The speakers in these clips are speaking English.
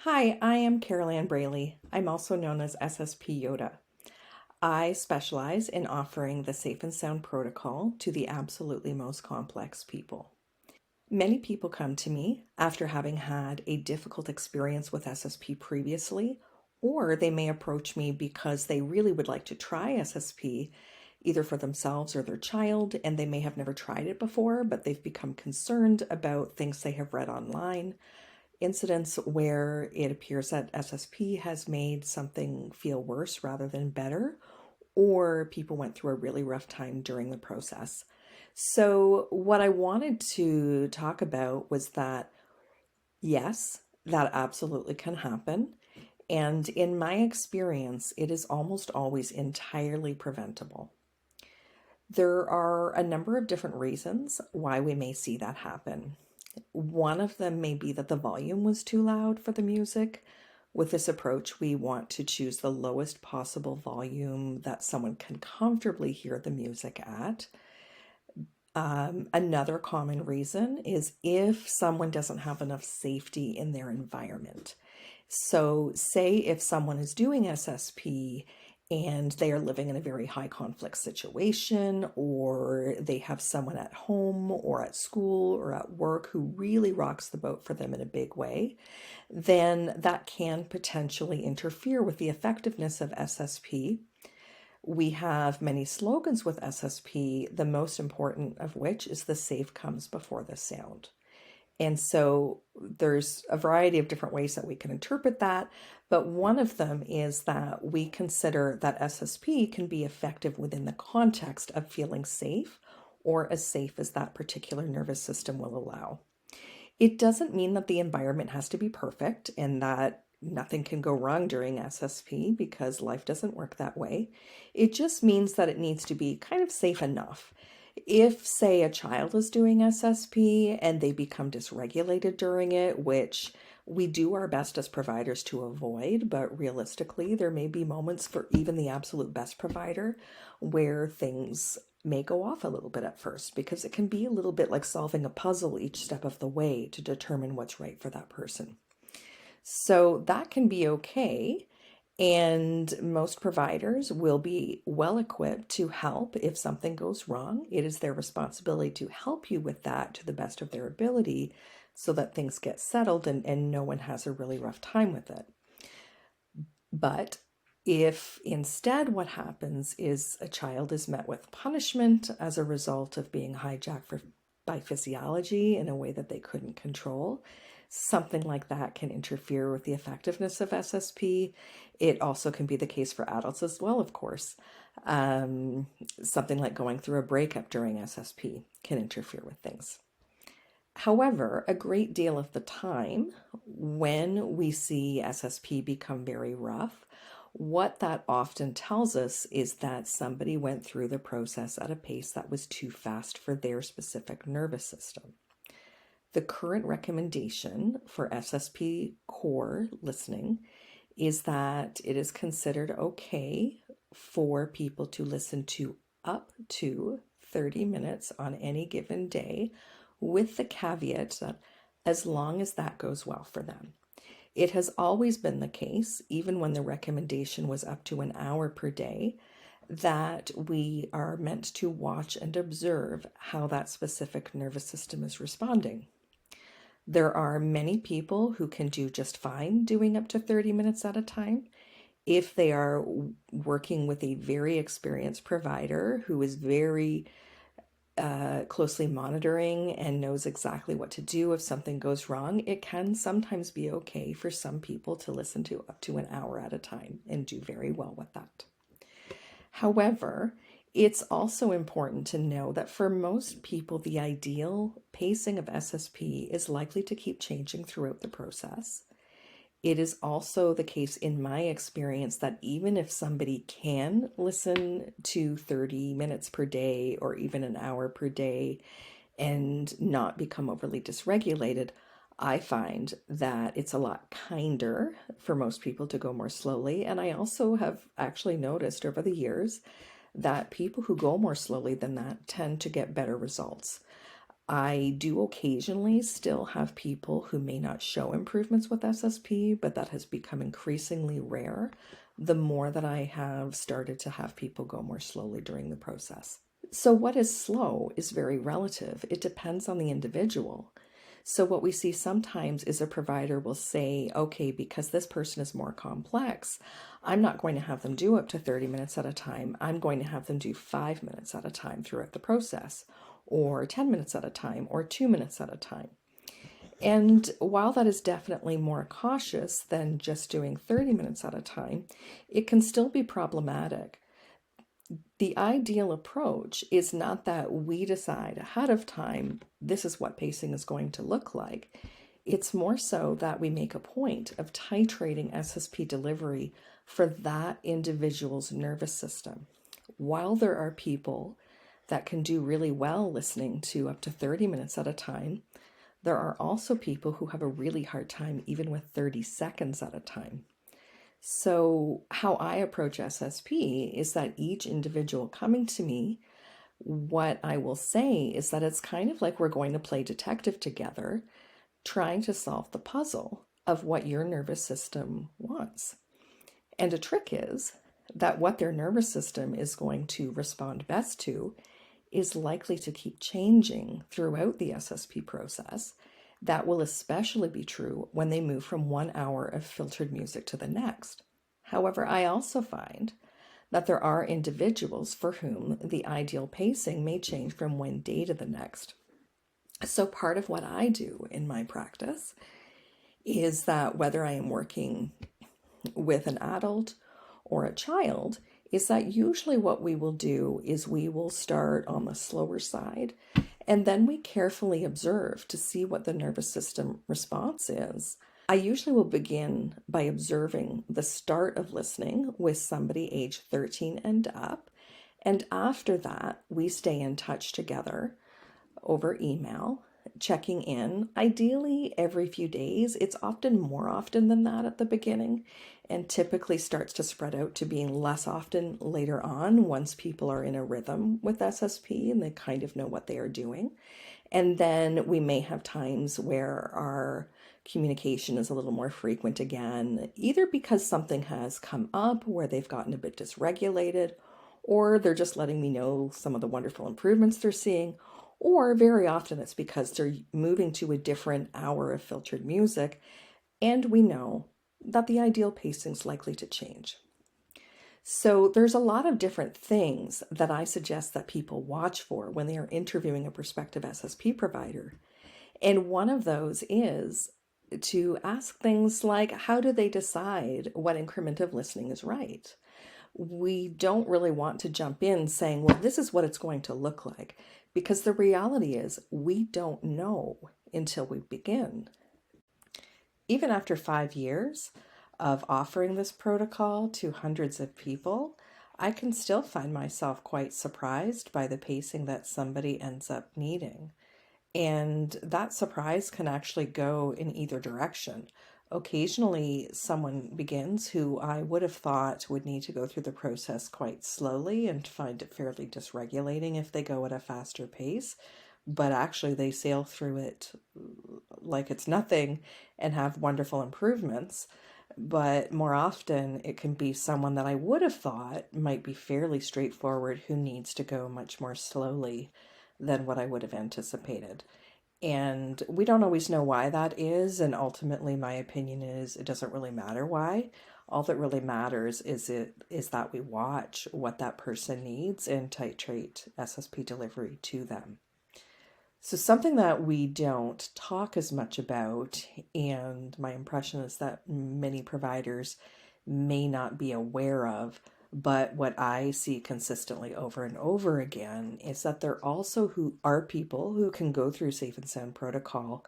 Hi, I am Ann Brayley. I'm also known as SSP Yoda. I specialize in offering the safe and sound protocol to the absolutely most complex people. Many people come to me after having had a difficult experience with SSP previously, or they may approach me because they really would like to try SSP either for themselves or their child, and they may have never tried it before, but they've become concerned about things they have read online, incidents where it appears that SSP has made something feel worse rather than better, or people went through a really rough time during the process. So, what I wanted to talk about was that yes, that absolutely can happen. And in my experience, it is almost always entirely preventable. There are a number of different reasons why we may see that happen. One of them may be that the volume was too loud for the music. With this approach, we want to choose the lowest possible volume that someone can comfortably hear the music at. Another common reason is if someone doesn't have enough safety in their environment. So, say if someone is doing SSP and they are living in a very high conflict situation, or they have someone at home or at school or at work who really rocks the boat for them in a big way, then that can potentially interfere with the effectiveness of SSP. We have many slogans with SSP, the most important of which is the safe comes before the sound. And so there's a variety of different ways that we can interpret that, but one of them is that we consider that SSP can be effective within the context of feeling safe, or as safe as that particular nervous system will allow. It doesn't mean that the environment has to be perfect and that nothing can go wrong during SSP, because life doesn't work that way. It just means that it needs to be kind of safe enough. If, say, a child is doing SSP and they become dysregulated during it, which we do our best as providers to avoid, but realistically, there may be moments for even the absolute best provider where things may go off a little bit at first, because it can be a little bit like solving a puzzle each step of the way to determine what's right for that person. So that can be okay. And most providers will be well equipped to help if something goes wrong. It is their responsibility to help you with that to the best of their ability so that things get settled and no one has a really rough time with it. But if instead what happens is a child is met with punishment as a result of being hijacked by physiology in a way that they couldn't control, something like that can interfere with the effectiveness of SSP. It also can be the case for adults as well, of course. Something like going through a breakup during SSP can interfere with things. However, a great deal of the time, when we see SSP become very rough, what that often tells us is that somebody went through the process at a pace that was too fast for their specific nervous system. The current recommendation for SSP core listening is that it is considered okay for people to listen to up to 30 minutes on any given day, with the caveat that as long as that goes well for them. It has always been the case, even when the recommendation was up to an hour per day, that we are meant to watch and observe how that specific nervous system is responding. There are many people who can do just fine doing up to 30 minutes at a time if they are working with a very experienced provider who is very closely monitoring and knows exactly what to do if something goes wrong. It can sometimes be okay for some people to listen to up to an hour at a time and do very well with that. However, it's also important to know that for most people, the ideal pacing of SSP is likely to keep changing throughout the process. It is also the case in my experience that even if somebody can listen to 30 minutes per day or even an hour per day and not become overly dysregulated, I find that it's a lot kinder for most people to go more slowly. And I also have actually noticed over the years that people who go more slowly than that tend to get better results. I do occasionally still have people who may not show improvements with SSP, but that has become increasingly rare the more that I have started to have people go more slowly during the process. So, what is slow is very relative. It depends on the individual. So, what we see sometimes is a provider will say, okay, because this person is more complex, I'm not going to have them do up to 30 minutes at a time. I'm going to have them do 5 minutes at a time throughout the process, or 10 minutes at a time, or 2 minutes at a time. And while that is definitely more cautious than just doing 30 minutes at a time, it can still be problematic. The ideal approach is not that we decide ahead of time, this is what pacing is going to look like. It's more so that we make a point of titrating SSP delivery for that individual's nervous system. While there are people that can do really well listening to up to 30 minutes at a time, there are also people who have a really hard time even with 30 seconds at a time. So, how I approach SSP is that each individual coming to me, what I will say is that it's kind of like we're going to play detective together, trying to solve the puzzle of what your nervous system wants. And a trick is that what their nervous system is going to respond best to is likely to keep changing throughout the SSP process. That will especially be true when they move from 1 hour of filtered music to the next. However, I also find that there are individuals for whom the ideal pacing may change from one day to the next. So part of what I do in my practice is that whether I am working with an adult or a child, is that usually what we will do is we will start on the slower side, and then we carefully observe to see what the nervous system response is. I usually will begin by observing the start of listening with somebody age 13 and up, and after that, we stay in touch together over email, checking in, ideally every few days. It's often more often than that at the beginning, and typically starts to spread out to being less often later on once people are in a rhythm with SSP and they kind of know what they are doing. And then we may have times where our communication is a little more frequent again, either because something has come up where they've gotten a bit dysregulated, or they're just letting me know some of the wonderful improvements they're seeing, or very often it's because they're moving to a different hour of filtered music, and we know that the ideal pacing is likely to change. So there's a lot of different things that I suggest that people watch for when they are interviewing a prospective SSP provider. And one of those is to ask things like, how do they decide what increment of listening is right? We don't really want to jump in saying, well, this is what it's going to look like, because the reality is we don't know until we begin. Even after 5 years of offering this protocol to hundreds of people, I can still find myself quite surprised by the pacing that somebody ends up needing. And that surprise can actually go in either direction. Occasionally, someone begins who I would have thought would need to go through the process quite slowly and find it fairly dysregulating if they go at a faster pace, but actually they sail through it like it's nothing and have wonderful improvements. But more often, it can be someone that I would have thought might be fairly straightforward who needs to go much more slowly than what I would have anticipated. And we don't always know why that is. And ultimately, my opinion is it doesn't really matter why. All that really matters is that we watch what that person needs and titrate SSP delivery to them. So something that we don't talk as much about, and my impression is that many providers may not be aware of, but what I see consistently over and over again is that there also who are people who can go through Safe and Sound protocol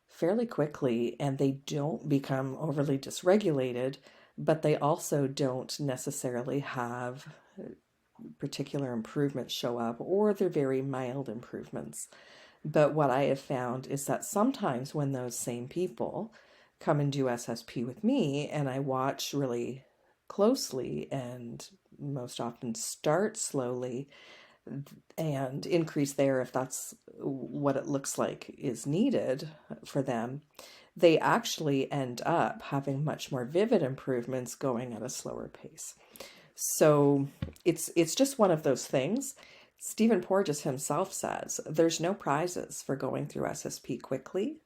fairly quickly and they don't become overly dysregulated, but they also don't necessarily have particular improvements show up, or they're very mild improvements. But what I have found is that sometimes when those same people come and do SSP with me and I watch really closely and most often start slowly, and increase there if that's what it looks like is needed for them, they actually end up having much more vivid improvements going at a slower pace. So it's just one of those things. Stephen Porges himself says there's no prizes for going through SSP quickly.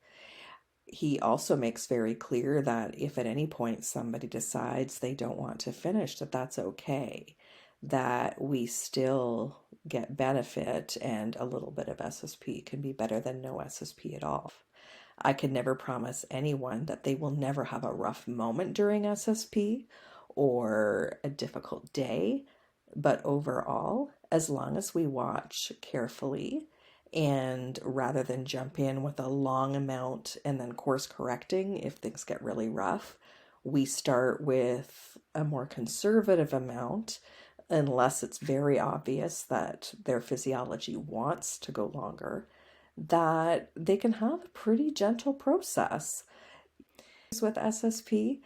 He also makes very clear that if at any point somebody decides they don't want to finish, that that's okay, that we still get benefit, and a little bit of SSP can be better than no SSP at all. I can never promise anyone that they will never have a rough moment during SSP or a difficult day, but overall, as long as we watch carefully, and rather than jump in with a long amount and then course correcting if things get really rough, we start with a more conservative amount unless it's very obvious that their physiology wants to go longer, that they can have a pretty gentle process. With SSP,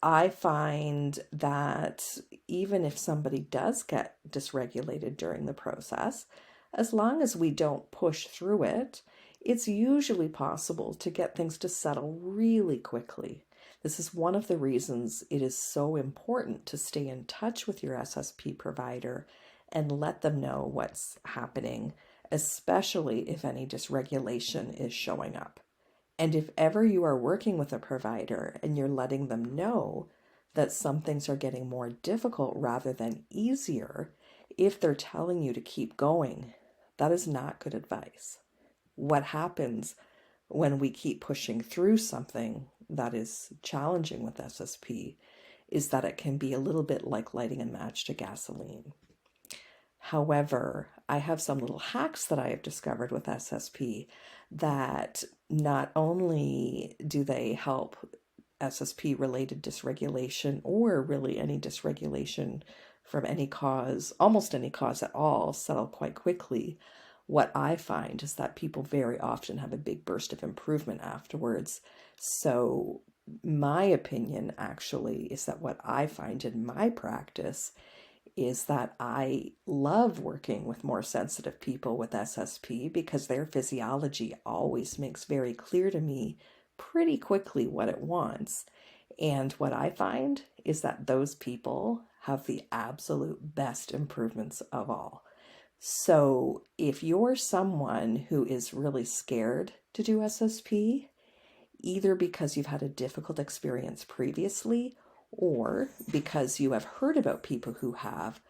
I find that even if somebody does get dysregulated during the process, as long as we don't push through it, it's usually possible to get things to settle really quickly. This is one of the reasons it is so important to stay in touch with your SSP provider and let them know what's happening, especially if any dysregulation is showing up. And if ever you are working with a provider and you're letting them know that some things are getting more difficult rather than easier, if they're telling you to keep going, that is not good advice. What happens when we keep pushing through something that is challenging with SSP is that it can be a little bit like lighting a match to gasoline. However, I have some little hacks that I have discovered with SSP that not only do they help SSP related dysregulation, or really any dysregulation from any cause, almost any cause at all, settle quite quickly. What I find is that people very often have a big burst of improvement afterwards. So my opinion actually is that what I find in my practice is that I love working with more sensitive people with SSP because their physiology always makes very clear to me pretty quickly what it wants. And what I find is that those people have the absolute best improvements of all. So if you're someone who is really scared to do SSP, either because you've had a difficult experience previously or because you have heard about people who have,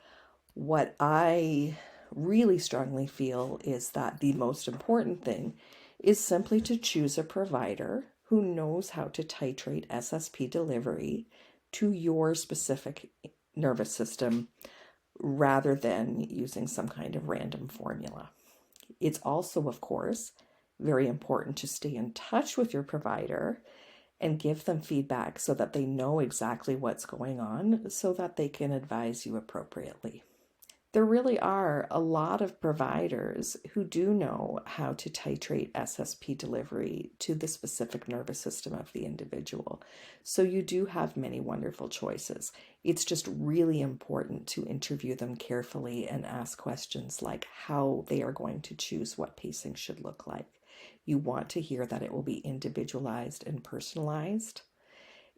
what I really strongly feel is that the most important thing is simply to choose a provider who knows how to titrate SSP delivery to your specific nervous system rather than using some kind of random formula. It's also, of course, very important to stay in touch with your provider and give them feedback so that they know exactly what's going on so that they can advise you appropriately. There really are a lot of providers who do know how to titrate SSP delivery to the specific nervous system of the individual. So you do have many wonderful choices. It's just really important to interview them carefully and ask questions like how they are going to choose what pacing should look like. You want to hear that it will be individualized and personalized.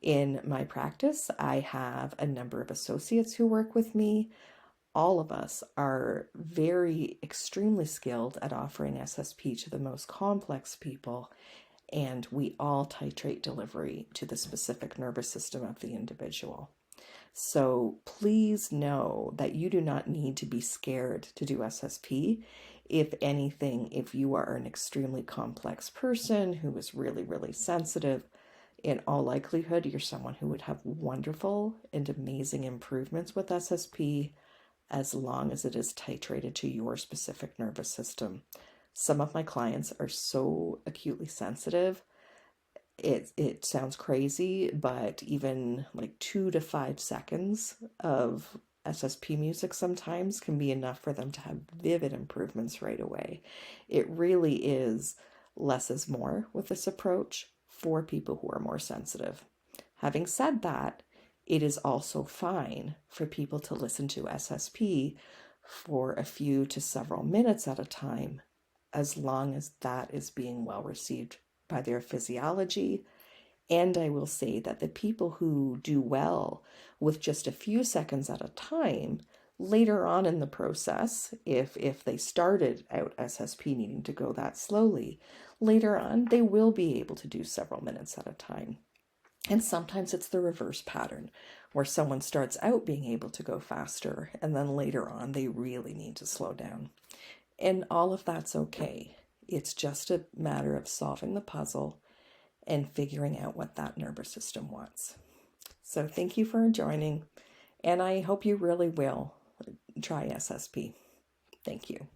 In my practice, I have a number of associates who work with me. All of us are very extremely skilled at offering SSP to the most complex people, and we all titrate delivery to the specific nervous system of the individual. So please know that you do not need to be scared to do SSP. If anything, if you are an extremely complex person who is really, really sensitive, in all likelihood, you're someone who would have wonderful and amazing improvements with SSP, as long as it is titrated to your specific nervous system. Some of my clients are so acutely sensitive. It sounds crazy, but even like 2 to 5 seconds of SSP music sometimes can be enough for them to have vivid improvements right away. It really is less is more with this approach for people who are more sensitive. Having said that, it is also fine for people to listen to SSP for a few to several minutes at a time, as long as that is being well received by their physiology. And I will say that the people who do well with just a few seconds at a time, later on in the process, if they started out SSP needing to go that slowly, later on they will be able to do several minutes at a time. And sometimes it's the reverse pattern, where someone starts out being able to go faster, and then later on they really need to slow down. And all of that's okay. It's just a matter of solving the puzzle and figuring out what that nervous system wants. So thank you for joining, and I hope you really will try SSP. Thank you.